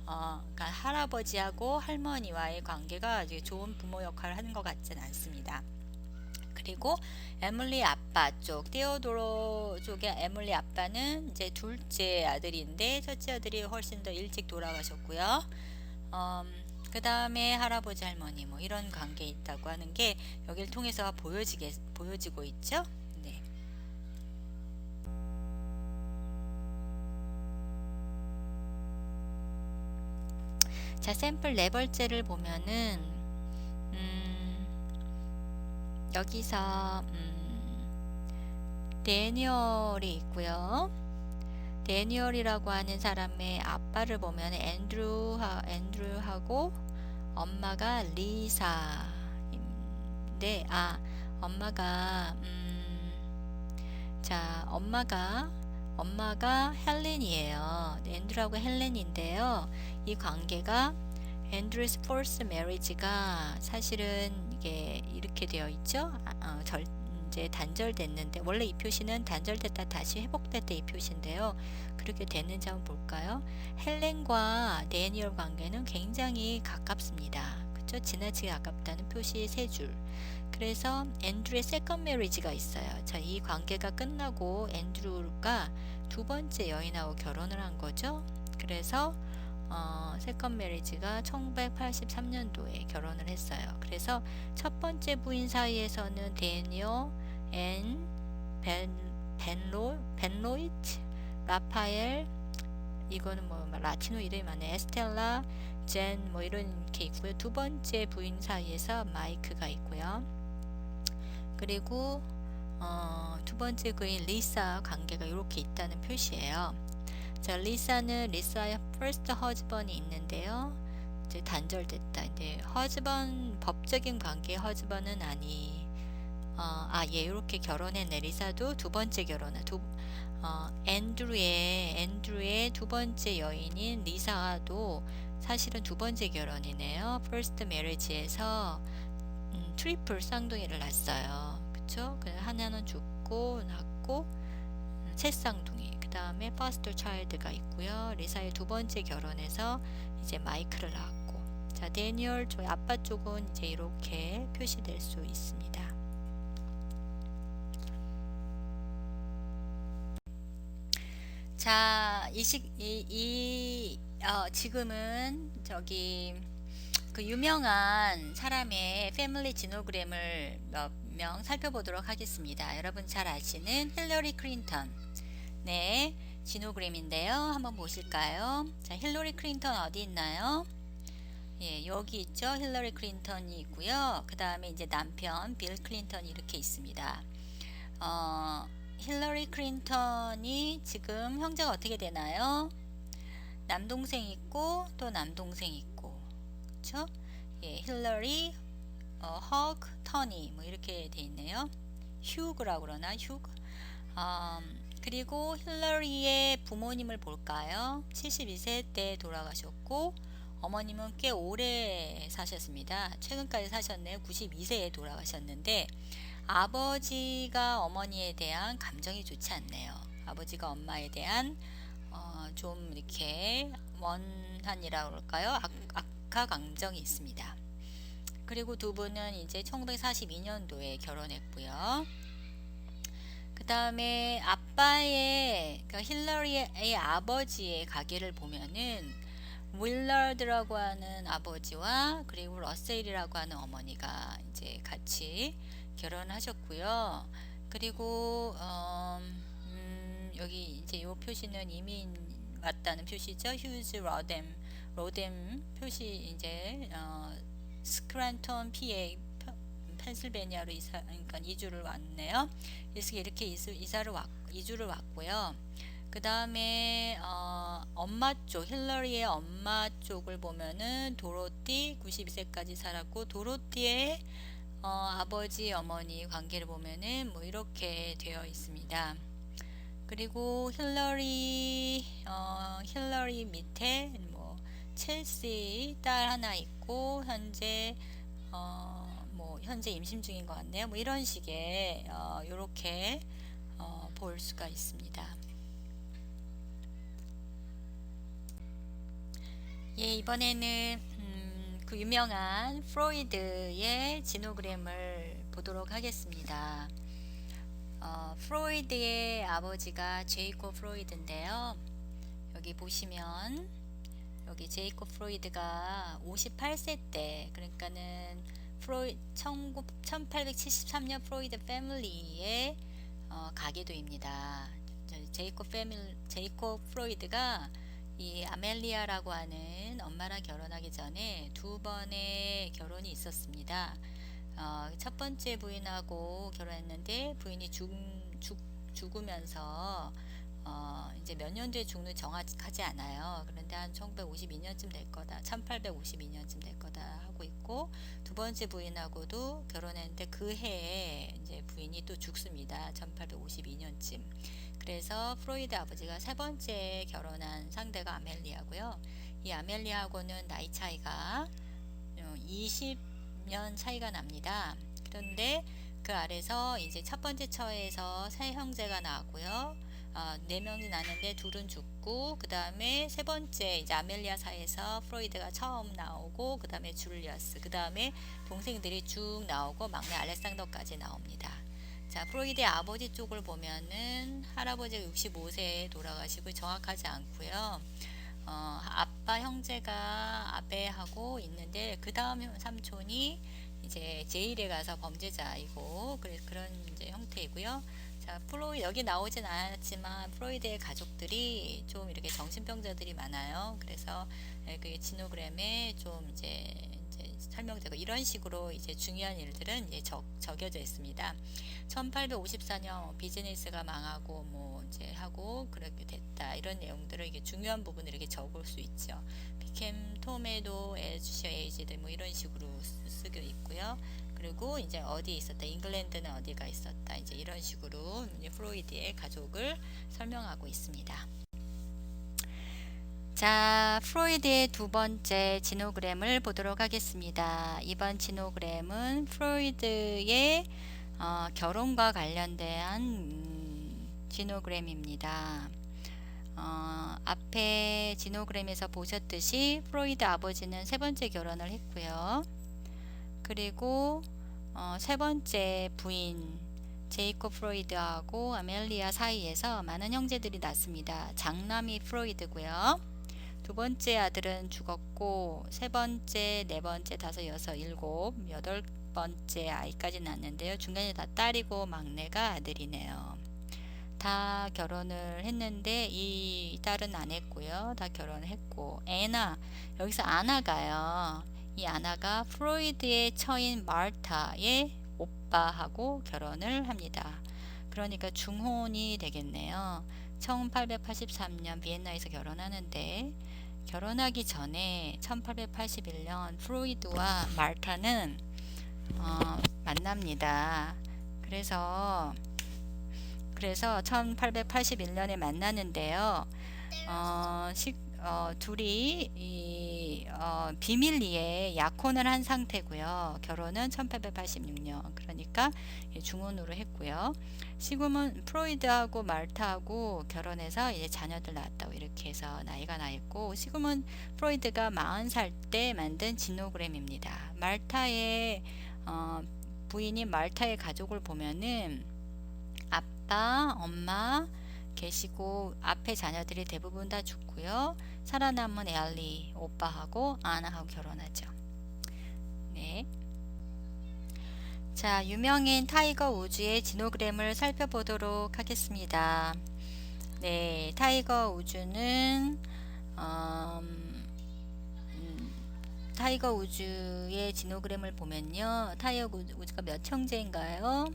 그러니까 할아버지하고 할머니와의 관계가 아주 좋은 부모 역할을 하는 것 같지는 않습니다. 그리고 에밀리 아빠 쪽, 테오도로 쪽의 에밀리 아빠는 이제 둘째 아들인데 첫째 아들이 훨씬 더 일찍 돌아가셨고요. 그 다음에 할아버지 할머니 뭐 이런 관계에 있다고 하는 게 여기를 통해서 보여지고 있죠. 네. 자, 샘플 네 번째를 보면은 여기서 데니얼이 있고요. 데니얼이라고 하는 사람의 아빠를 보면 앤드루하고 엄마가 리사인데, 엄마가 자, 엄마가 헬렌이에요. 앤드루하고 헬렌인데요. 이 관계가 앤드루스 포스 메리지가 사실은 이게 이렇게 되어 있죠. 이제 단절됐는데, 원래 이 표시는 단절됐다 다시 회복됐다 이 표시인데요. 그렇게 됐는지 한번 볼까요? 헬렌과 데니얼 관계는 굉장히 가깝습니다. 그쵸? 지나치게 가깝다는 표시 세 줄. 그래서 앤드루의 세컨 메리지가 있어요. 자, 이 관계가 끝나고 앤드루가 두 번째 여인하고 결혼을 한 거죠. 그래서 세컨 메리지가 1983년도에 결혼을 했어요. 그래서 첫 번째 부인 사이에서는 데니얼, 앤, 벤로이트, 라파엘, 이거는 뭐 라틴어 이름이 많네. 에스텔라, 젠 뭐 이렇게 있고요. 두 번째 부인 사이에서 마이크가 있고요. 그리고 두 번째 부인 리사 관계가 이렇게 있다는 표시예요. 자, 리사의 first husband이 있는데요. 이제 단절됐다. 이제 법적인 관계 husband은 이렇게 결혼했네. 리사도 두 번째 앤드루의 두 번째 여인인 리사도 사실은 두 번째 결혼이네요. first marriage에서 트리플 쌍둥이를 낳았어요. 그쵸? 하나는 죽고 낳고 새 쌍둥이. 그 다음에 퍼스트 차일드가 있고요. 리사의 두 번째 결혼에서 이제 마이크를 낳았고, 자, 데니얼 저희 아빠 쪽은 이제 이렇게 표시될 수 있습니다. 자, 지금은 저기 그 유명한 사람의 패밀리 지노그램을 몇 명 살펴보도록 하겠습니다. 여러분 잘 아시는 힐러리 클린턴, 네, 지노그램인데요. 한번 보실까요? 자, 힐러리 클린턴 어디 있나요? 예, 여기 있죠. 힐러리 클린턴이 있고요. 그 다음에 이제 남편 빌 클린턴이 이렇게 있습니다. 힐러리 클린턴이 지금 형제가 어떻게 되나요? 남동생 있고 또 남동생 있고, 그쵸? 예, 힐러리, 허그, 터니 뭐 이렇게 돼 있네요. 휴그라고 그러나 휴그. 그리고 힐러리의 부모님을 볼까요? 72세 때 돌아가셨고 어머님은 꽤 오래 사셨습니다. 최근까지 사셨네요. 92세에 돌아가셨는데 아버지가 어머니에 대한 감정이 좋지 않네요. 아버지가 엄마에 대한 좀 이렇게 원한이라고 그럴까요? 악화 감정이 있습니다. 그리고 두 분은 이제 1942년도에 결혼했고요. 그 다음에 그러니까 힐러리의 아버지의 가계를 보면은 윌러드라고 하는 아버지와 그리고 러셀이라고 하는 어머니가 이제 같이 결혼하셨고요. 그리고 여기 이제 이 표시는 이민 왔다는 표시죠. 휴즈 로뎀 표시 이제 스크란턴 PA 펜실베니아로 그러니까 이주를 왔네요. 그래서 이렇게 이주를 왔고요. 그 다음에 엄마 쪽, 힐러리의 엄마 쪽을 보면은 도로티 92세까지 살았고, 도로티의 아버지 어머니 관계를 보면은 뭐 이렇게 되어 있습니다. 그리고 힐러리 밑에 뭐 첼시 딸 하나 있고 현재 임신 중인 것 같네요. 뭐 이런 식의 요렇게 볼 수가 있습니다. 예, 이번에는 그 유명한 프로이드의 지노그램을 보도록 하겠습니다. 프로이드의 아버지가 제이콥 프로이드인데요. 여기 보시면 여기 제이콥 프로이드가 58세 때, 그러니까는 1873년 프로이드 패밀리의 가계도입니다. 제이콥 프로이드가 이 아멜리아라고 하는 엄마랑 결혼하기 전에 두 번의 결혼이 있었습니다. 첫 번째 부인하고 결혼했는데 부인이 죽으면서 이제 몇 년 뒤에 죽는 정확하지 않아요. 그런데 한 1952년쯤 될 거다, 1852년쯤 될 거다 하고 있고, 두 번째 부인하고도 결혼했는데 그 해에 이제 부인이 또 죽습니다. 1852년쯤. 그래서 프로이드 아버지가 세 번째 결혼한 상대가 아멜리아고요. 이 아멜리아하고는 나이 차이가 20년 차이가 납니다. 그런데 그 아래서 이제 첫 번째 처에서 세 형제가 나왔고요. 네 명이 나는데 둘은 죽고, 그 다음에 세 번째 이제 아멜리아 사이에서 프로이드가 처음 나오고, 그 다음에 줄리어스, 그 다음에 동생들이 쭉 나오고 막내 알렉산더까지 나옵니다. 자, 프로이드의 아버지 쪽을 보면은 할아버지가 65세에 돌아가시고 정확하지 않고요. 아빠 형제가 아베하고 있는데 그 다음 삼촌이 이제 제일에 가서 범죄자이고 그런 이제 형태이고요. 자, 여기 나오진 않았지만 프로이드의 가족들이 좀 이렇게 정신병자들이 많아요. 그래서 그 지노그램에 좀 이제 설명되고 이런 식으로 이제 중요한 일들은 이제 적혀져 있습니다. 1854년 비즈니스가 망하고 뭐 이제 하고 그렇게 됐다, 이런 내용들을 이게 중요한 부분을 이렇게 적을 수 있죠. became tomato as aged 뭐 이런 식으로 쓰고 있고요. 그리고 이제 어디 있었다, 잉글랜드는 어디가 있었다, 이제 이런 식으로 이제 프로이드의 가족을 설명하고 있습니다. 자, 프로이드의 두 번째 지노그램을 보도록 하겠습니다. 이번 지노그램은 프로이드의 결혼과 관련된 지노그램입니다. 앞에 지노그램에서 보셨듯이 프로이드 아버지는 세 번째 결혼을 했고요. 그리고 세 번째 부인 제이콥 프로이드하고 아멜리아 사이에서 많은 형제들이 낳습니다. 장남이 프로이드고요. 두 번째 아들은 죽었고, 세 번째, 네 번째, 다섯, 여섯, 일곱, 여덟 번째 아이까지 낳았는데요. 중간에 다 딸이고 막내가 아들이네요. 다 결혼을 했는데 이 딸은 안 했고요. 다 결혼했고, 여기서 아나가요. 이 아나가 프로이드의 처인 마르타의 오빠하고 결혼을 합니다. 그러니까 중혼이 되겠네요. 1883년 비엔나에서 결혼하는데, 결혼하기 전에 1881년 프로이드와 마르타는 만납니다. 그래서 1881년에 만나는데요. 둘이 비밀리에 약혼을 한 상태고요. 결혼은 1886년, 그러니까 중혼으로 했고요. 시금은 프로이드하고 마르타하고 결혼해서 이제 자녀들 낳았다고 이렇게 해서 나이가 나 있고, 시금은 프로이드가 40살 때 만든 지노그램입니다. 마르타의 부인인 마르타의 가족을 보면은 아빠, 엄마 계시고 앞에 자녀들이 대부분 다 죽고요. 살아남은 엘리 오빠하고 아나하고 결혼하죠. 네. 자, 유명인 타이거 우즈의 지노그램을 살펴보도록 하겠습니다. 네, 타이거 우즈는 타이거 우즈의 지노그램을 보면요, 타이거 우즈가 몇 형제인가요?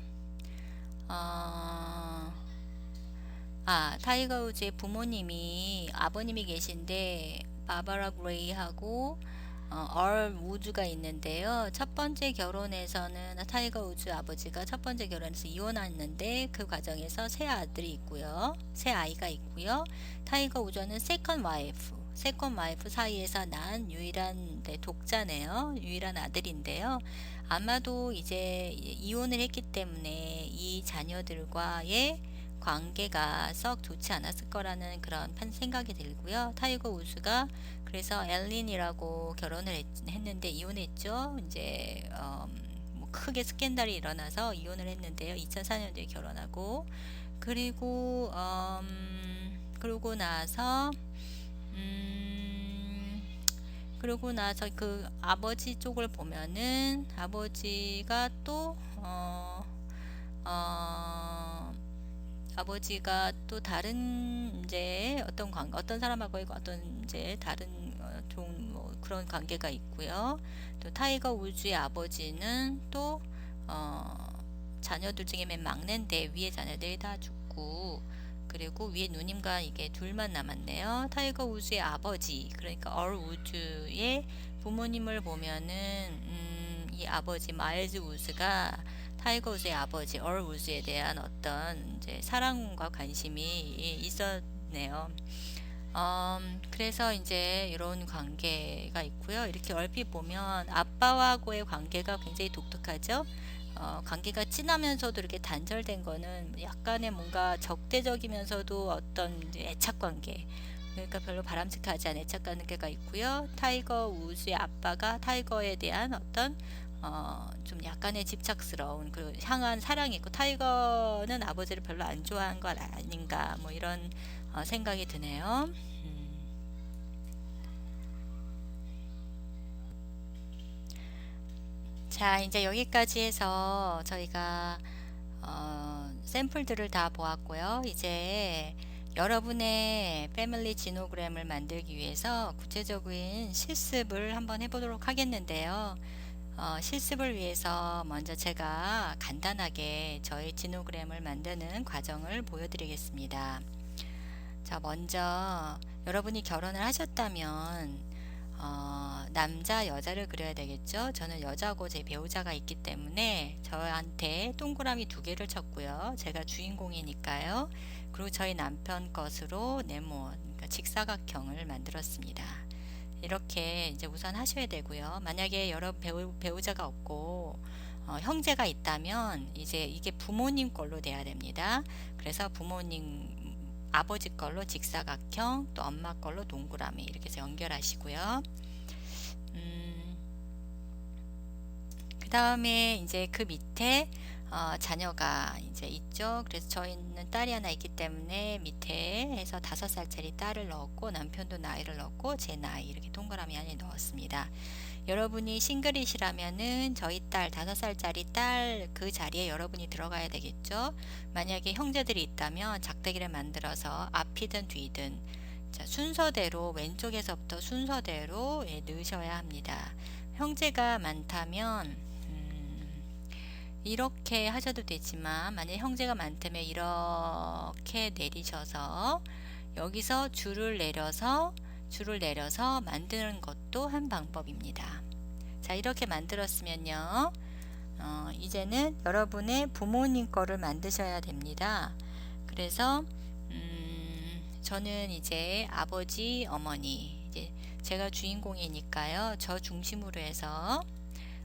타이거 우즈의 부모님이, 아버님이 계신데 바바라 그레이하고 얼 우즈가 있는데요. 첫 번째 결혼에서는 타이거 우즈 아버지가 첫 번째 결혼에서 이혼했는데 그 과정에서 세 아들이 있고요. 세 아이가 있고요. 타이거 우즈는 세컨 와이프 사이에서 난 유일한 독자네요. 유일한 아들인데요. 아마도 이제 이혼을 했기 때문에 이 자녀들과의 관계가 썩 좋지 않았을 거라는 그런 생각이 들고요. 타이거 우즈가 그래서 엘린이라고 결혼을 했는데 이혼했죠. 이제 뭐 크게 스캔들이 일어나서 이혼을 했는데요. 2004년도에 결혼하고 그리고 그러고 나서 그러고 나서 그 아버지 쪽을 보면은 아버지가 또 아버지가 또 다른 이제 어떤 사람하고의 어떤 이제 다른 좀 뭐 그런 관계가 있고요. 또 타이거 우즈의 아버지는 또 자녀들 중에 맨 막내인데 위에 자녀들이 다 죽고 그리고 위에 누님과 이게 둘만 남았네요. 타이거 우즈의 아버지 그러니까 얼 우즈의 부모님을 보면은 이 아버지 마일즈 우즈가 타이거 우즈의 아버지 얼 우즈에 대한 어떤 이제 사랑과 관심이 있었네요. 그래서 이제 이런 관계가 있고요. 이렇게 얼핏 보면 아빠하고의 관계가 굉장히 독특하죠. 관계가 진하면서도 이렇게 단절된 거는 약간의 뭔가 적대적이면서도 어떤 이제 애착 관계. 그러니까 별로 바람직하지 않은 애착 관계가 있고요. 타이거 우즈의 아빠가 타이거에 대한 어떤 좀 약간의 집착스러운 그 향한 사랑이 있고 타이거는 아버지를 별로 안 좋아한 것 아닌가 뭐 이런 생각이 드네요. 자, 이제 여기까지 해서 저희가 샘플들을 다 보았고요. 이제 여러분의 패밀리 지노그램을 만들기 위해서 구체적인 실습을 한번 해보도록 하겠는데요. 실습을 위해서 먼저 제가 간단하게 저희 지노그램을 만드는 과정을 보여드리겠습니다. 자, 먼저 여러분이 결혼을 하셨다면 남자 여자를 그려야 되겠죠. 저는 여자고 제 배우자가 있기 때문에 저한테 동그라미 2개를 쳤고요. 제가 주인공이니까요. 그리고 저희 남편 것으로 네모 그러니까 직사각형을 만들었습니다. 이렇게 이제 우선 하셔야 되고요. 만약에 여러분 배우자가 없고 형제가 있다면 이제 이게 부모님 걸로 돼야 됩니다. 그래서 부모님 아버지 걸로 직사각형 또 엄마 걸로 동그라미 이렇게 해서 연결하시고요. 그 다음에 이제 그 밑에 자녀가 이제 있죠. 그래서 저희는 딸이 하나 있기 때문에 밑에 해서 5살짜리 딸을 넣었고 남편도 나이를 넣었고 제 나이 이렇게 동그라미 안에 넣었습니다. 여러분이 싱글이시라면은 저희 딸 5살짜리 딸 그 자리에 여러분이 들어가야 되겠죠. 만약에 형제들이 있다면 작대기를 만들어서 앞이든 뒤든 자, 순서대로 왼쪽에서부터 순서대로 넣으셔야 합니다. 형제가 많다면 이렇게 하셔도 되지만 만약 형제가 많다면 이렇게 내리셔서 여기서 줄을 내려서 만드는 것도 한 방법입니다. 자, 이렇게 만들었으면요. 이제는 여러분의 부모님 거를 만드셔야 됩니다. 그래서 저는 이제 아버지, 어머니 이제 제가 주인공이니까요. 저 중심으로 해서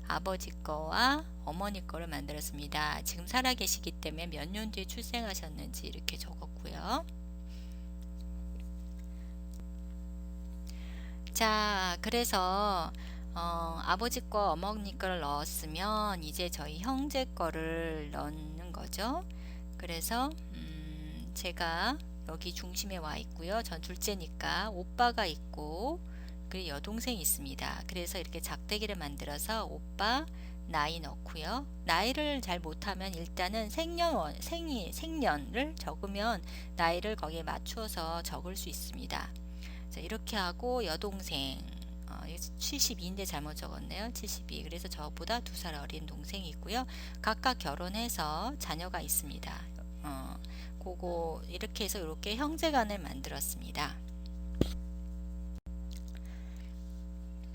아버지 거와 어머니 거를 만들었습니다. 지금 살아계시기 때문에 몇 년 뒤에 출생하셨는지 이렇게 적었고요. 자, 그래서 아버지 거, 어머니 거를 넣었으면 이제 저희 형제 거를 넣는 거죠. 그래서 제가 여기 중심에 와 있고요. 전 둘째니까 오빠가 있고 그리고 여동생이 있습니다. 그래서 이렇게 작대기를 만들어서 오빠 나이 넣고요. 나이를 잘 못하면 일단은 생년을 적으면 나이를 거기에 맞추어서 적을 수 있습니다. 자, 이렇게 하고 여동생 72인데 잘못 적었네요. 72. 그래서 저보다 2살 어린 동생이 있고요. 각각 결혼해서 자녀가 있습니다. 그거 이렇게 해서 이렇게 형제간을 만들었습니다.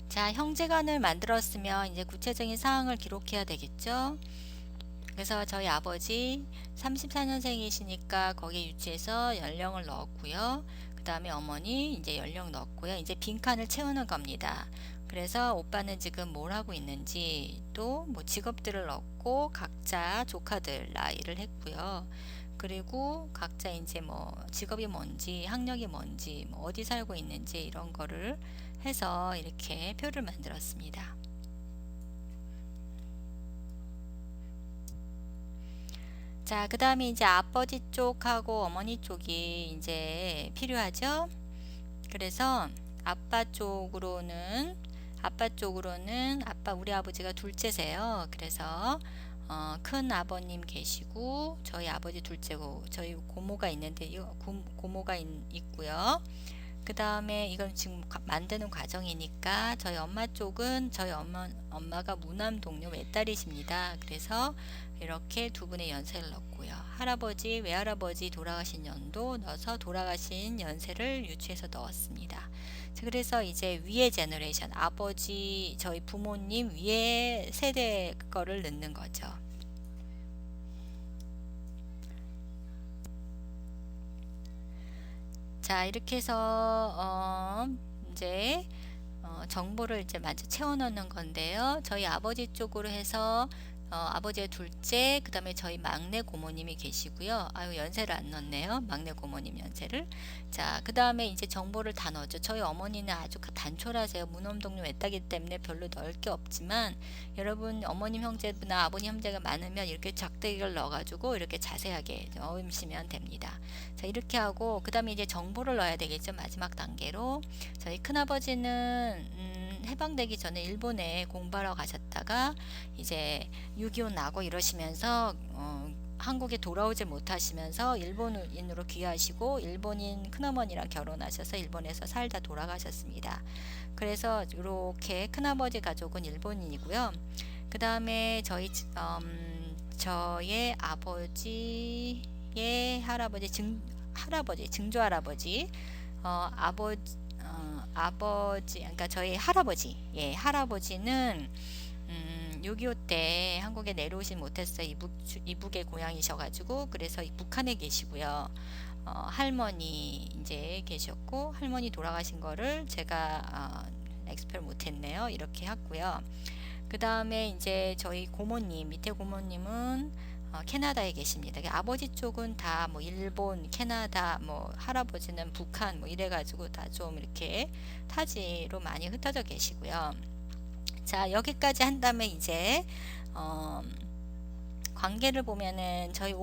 자, 형제간을 만들었으면 이제 구체적인 사항을 기록해야 되겠죠. 그래서 저희 아버지 34년생이시니까 거기에 유치해서 연령을 넣었고요. 그 다음에 어머니 이제 연령 넣었고요. 이제 빈칸을 채우는 겁니다. 그래서 오빠는 지금 뭘 하고 있는지 또 뭐 직업들을 넣고 각자 조카들 나이를 했고요. 그리고 각자 이제 뭐 직업이 뭔지, 학력이 뭔지, 뭐 어디 살고 있는지 이런 거를 해서 이렇게 표를 만들었습니다. 자, 그 다음에 이제 아버지 쪽하고 어머니 쪽이 이제 필요하죠. 그래서 아빠 쪽으로는 우리 아버지가 둘째세요. 그래서 큰 아버님 계시고 저희 아버지 둘째고 저희 고모가 있는데 고모가 있고요. 그 다음에 이건 지금 만드는 과정이니까 저희 엄마 쪽은 저희 엄마가 무남 동료 외딸이십니다. 그래서 이렇게 두 분의 연세를 넣고요. 할아버지, 외할아버지 돌아가신 연도 넣어서 돌아가신 연세를 유추해서 넣었습니다. 그래서 이제 위에 제너레이션, 아버지, 저희 부모님 위에 세대 거를 넣는 거죠. 자, 이렇게 해서 이제 정보를 이제 마저 채워 넣는 건데요. 저희 아버지 쪽으로 해서 아버지의 둘째, 그 다음에 저희 막내 고모님이 계시고요. 아유, 연세를 안 넣었네요. 막내 고모님 연세를. 자, 그 다음에 이제 정보를 다 넣었죠. 저희 어머니는 아주 단촐하세요. 문엄동료 외따기 때문에 별로 넣을 게 없지만, 여러분 어머님 형제나 아버님 형제가 많으면 이렇게 작대기를 넣어가지고 이렇게 자세하게 넣으시면 됩니다. 자, 이렇게 하고 그 다음에 이제 정보를 넣어야 되겠죠. 마지막 단계로. 저희 큰아버지는 해방되기 전에 일본에 공부하러 가셨다가 이제 6.25 나고 이러시면서 한국에 돌아오지 못하시면서 일본인으로 귀화하시고 일본인 큰어머니랑 결혼하셔서 일본에서 살다 돌아가셨습니다. 그래서 이렇게 큰아버지 가족은 일본인이고요. 그 다음에 저의 아버지의 증조 할아버지, 그러니까 저희 할아버지, 예, 할아버지는 6.25 때 한국에 내려오진 못했어요. 이북의 고향이셔가지고 그래서 북한에 계시고요. 할머니 이제 계셨고 할머니 돌아가신 거를 제가 엑스펠 못했네요. 이렇게 했고요. 그 다음에 이제 저희 고모님, 밑에 고모님은 캐나다에 계십니다. 아버지 쪽은 다 뭐 일본, 캐나다, 뭐 할아버지는 북한 뭐 이래가지고 다 좀 이렇게 타지로 많이 흩어져 계시고요. 자, 여기까지 한 다음에 이제 관계를 보면은 저희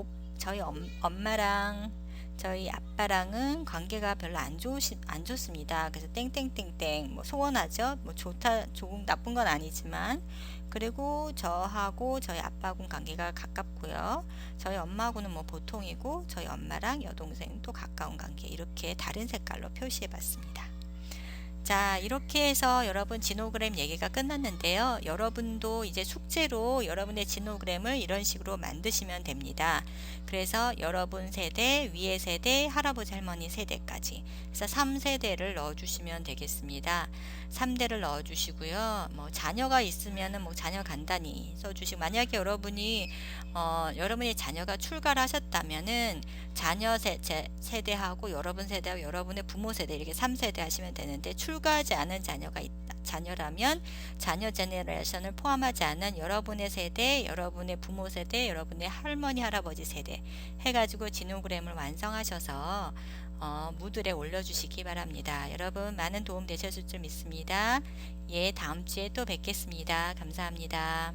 엄마랑 저희 아빠랑은 관계가 별로 안 좋습니다. 그래서 땡땡땡땡 뭐 소원하죠. 뭐 조금 나쁜 건 아니지만, 그리고 저하고 저희 아빠하고는 관계가 가깝고요. 저희 엄마하고는 뭐 보통이고 저희 엄마랑 여동생도 가까운 관계, 이렇게 다른 색깔로 표시해 봤습니다. 자, 이렇게 해서 여러분 진호그램 얘기가 끝났는데요. 여러분도 이제 숙제로 여러분의 진호그램을 이런 식으로 만드시면 됩니다. 그래서 여러분 세대, 위의 세대, 할아버지 할머니 세대까지, 그래서 3세대를 넣어주시면 되겠습니다. 3대를 넣어주시고요. 뭐 자녀가 있으면은 뭐 자녀 간단히 써주시고, 만약에 여러분의 자녀가 출가를 하셨다면은 자녀 세대하고 여러분 세대하고 여러분의 부모 세대, 이렇게 3세대 하시면 되는데, 출가하지 않은 자녀가 있다. 자녀라면 자녀 제네레이션을 포함하지 않은 여러분의 세대, 여러분의 부모 세대, 여러분의 할머니 할아버지 세대 해가지고 진호그램을 완성하셔서 무들에 올려주시기 바랍니다. 여러분 많은 도움 되셨을 줄 믿습니다. 예, 다음 주에 또 뵙겠습니다. 감사합니다.